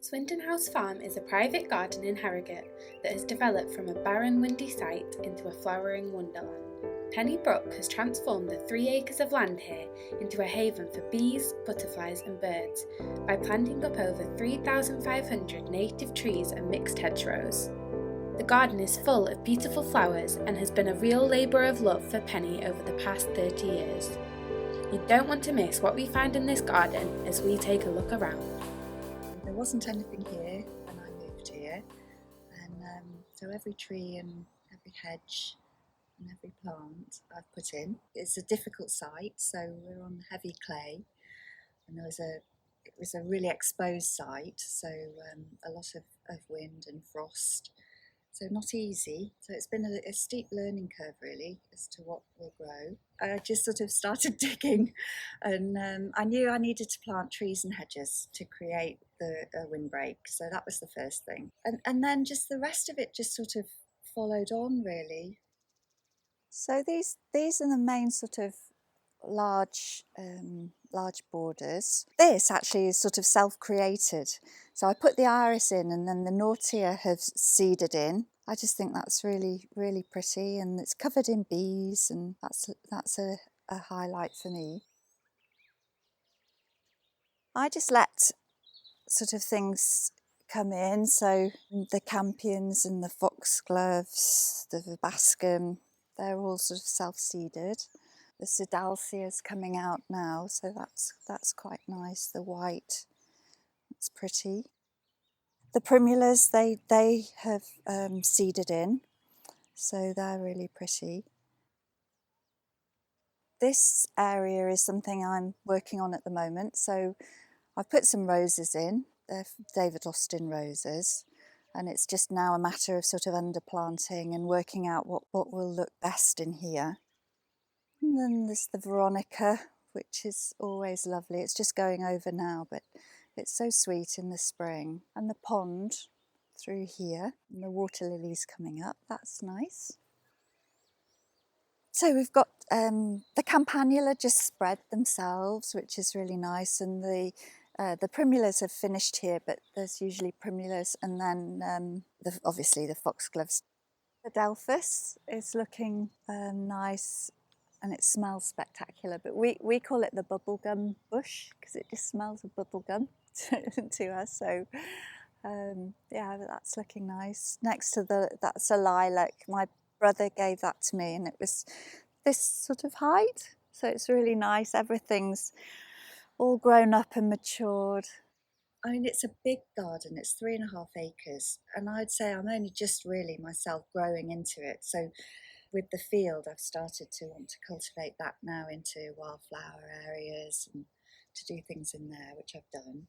Swindon House Farm is a private garden in Harrogate that has developed from a barren, windy site into a flowering wonderland. Penny Brook has transformed the 3 acres of land here into a haven for bees, butterflies and birds by planting up over 3,500 native trees and mixed hedgerows. The garden is full of beautiful flowers and has been a real labour of love for Penny over the past 30 years. You don't want to miss what we find in this garden as we take a look around. There wasn't anything here when I moved here, and so every tree and every hedge and every plant I've put in. It's a difficult site, so we're on heavy clay, and it was a really exposed site, so a lot of wind and frost, so not easy. So it's been a steep learning curve really as to what will grow. I just sort of started digging, and I knew I needed to plant trees and hedges to create the windbreak, so that was the first thing. And then just the rest of it just sort of followed on really. So these are the main sort of large borders. This actually is sort of self-created. So I put the iris in and then the Nautia have seeded in. I just think that's really, really pretty, and it's covered in bees, and that's a highlight for me. I just let sort of things come in, so the campions and the foxgloves, the verbascum, they're all sort of self-seeded. The Sidalcia is coming out now, so that's quite nice. The white, it's pretty. The primulas, they have seeded in, so they're really pretty. This area is something I'm working on at the moment, so I've put some roses in. They're David Austin roses, and it's just now a matter of sort of underplanting and working out what will look best in here. And then there's the Veronica, which is always lovely. It's just going over now, but it's so sweet in the spring. And the pond through here, and the water lilies coming up, that's nice. So we've got the campanula just spread themselves, which is really nice, and the primulas have finished here, but there's usually primulas, and then obviously the foxgloves. The Delphus is looking nice, and it smells spectacular, but we call it the bubblegum bush because it just smells of bubblegum to us. So yeah, that's looking nice. Next to that's a lilac. My brother gave that to me, and it was this sort of height, so it's really nice. Everything's all grown up and matured. I mean, it's a big garden. It's 3.5 acres, and I'd say I'm only just really myself growing into it. So with the field, I've started to want to cultivate that now into wildflower areas and to do things in there, which I've done.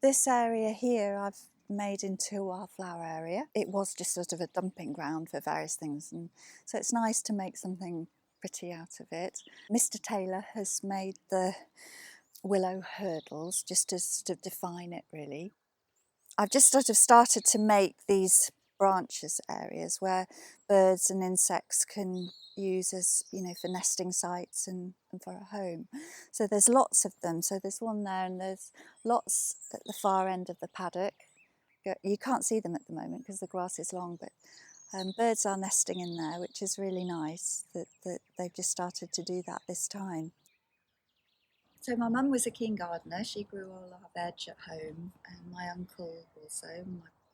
This area here I've made into a wildflower area. It was just sort of a dumping ground for various things, and so it's nice to make something pretty out of it. Mr. Taylor has made the willow hurdles just to sort of define it really. I've just sort of started to make these branches areas where birds and insects can use as, you know, for nesting sites and for a home. So there's lots of them. So there's one there, and there's lots at the far end of the paddock. You can't see them at the moment because the grass is long, but birds are nesting in there, which is really nice that they've just started to do that this time. So my mum was a keen gardener. She grew all our veg at home, and my uncle also,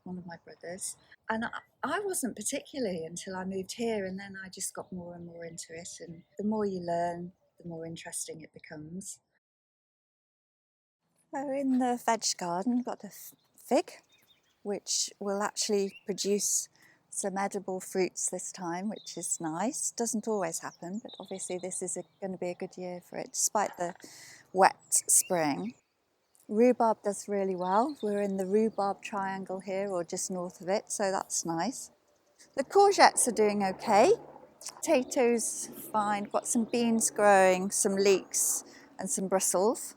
one of my brothers. And I wasn't particularly until I moved here, and then I just got more and more into it. And the more you learn, the more interesting it becomes. So in the veg garden, we've got a fig, which will actually produce some edible fruits this time, which is nice. Doesn't always happen, but obviously this is going to be a good year for it, despite the wet spring. Rhubarb does really well. We're in the rhubarb triangle here, or just north of it, so that's nice. The courgettes are doing okay. Potatoes, fine. Got some beans growing, some leeks and some Brussels.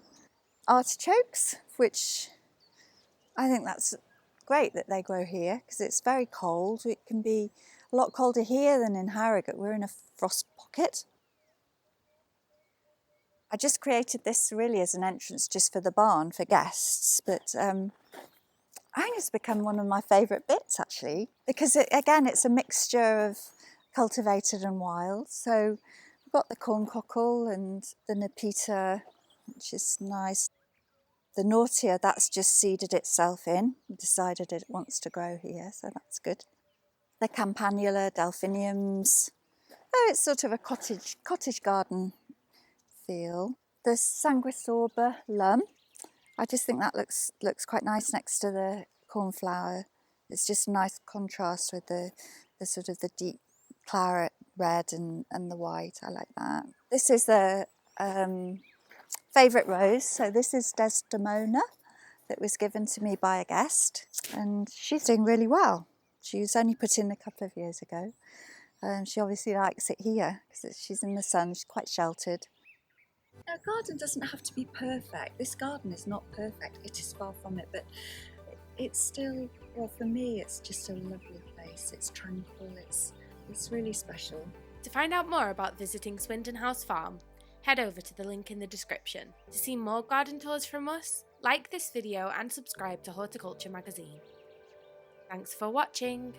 Artichokes, which I think that's great that they grow here because it's very cold. It can be a lot colder here than in Harrogate. We're in a frost pocket. I just created this really as an entrance just for the barn for guests, but I think it's become one of my favourite bits actually, because again it's a mixture of cultivated and wild. So we've got the corncockle and the nepeta, which is nice. The Nautia, that's just seeded itself in, decided it wants to grow here, so that's good. The campanula, delphiniums. Oh, it's sort of a cottage garden feel. The sanguisorba lum, I just think that looks quite nice next to the cornflower. It's just a nice contrast with the sort of the deep claret red and the white. I like that. This is the favourite rose. So this is Desdemona that was given to me by a guest, and she's doing really well. She was only put in a couple of years ago. She obviously likes it here because she's in the sun. She's quite sheltered. A garden doesn't have to be perfect. This garden is not perfect. It is far from it, but it's still, well, for me, it's just a lovely place. It's tranquil. It's really special. To find out more about visiting Swindon House Farm, head over to the link in the description. To see more garden tours from us, like this video and subscribe to Horticulture Magazine. Thanks for watching.